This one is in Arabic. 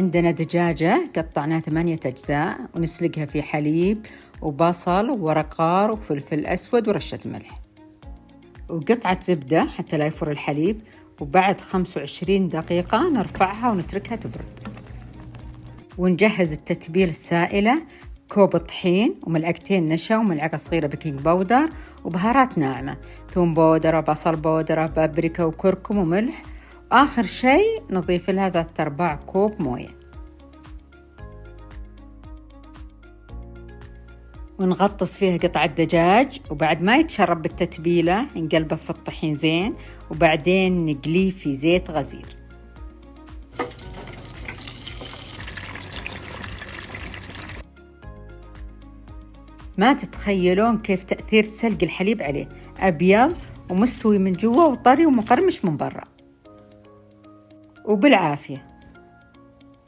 عندنا دجاجة قطعناها 8 أجزاء ونسلقها في حليب وبصل وورق غار وفلفل أسود ورشة ملح، وقطعة زبدة حتى لا يفر الحليب. وبعد 25 دقيقة نرفعها ونتركها تبرد. ونجهز التتبيلة السائلة: كوب طحين وملعقتين نشا وملعقة صغيرة بيكنج باودر وبهارات ناعمة، ثوم بودرة، بصل بودرة، بابريكا وكركم وملح. وآخر شيء نضيف لها 3/4 كوب موية، ونغطس فيها قطعة دجاج. وبعد ما يتشرب بالتتبيلة نقلبه في الطحين زين، وبعدين نقليه في زيت غزير. ما تتخيلون كيف تأثير سلق الحليب عليه، أبيض ومستوي من جوا وطري ومقرمش من برا. وبالعافية.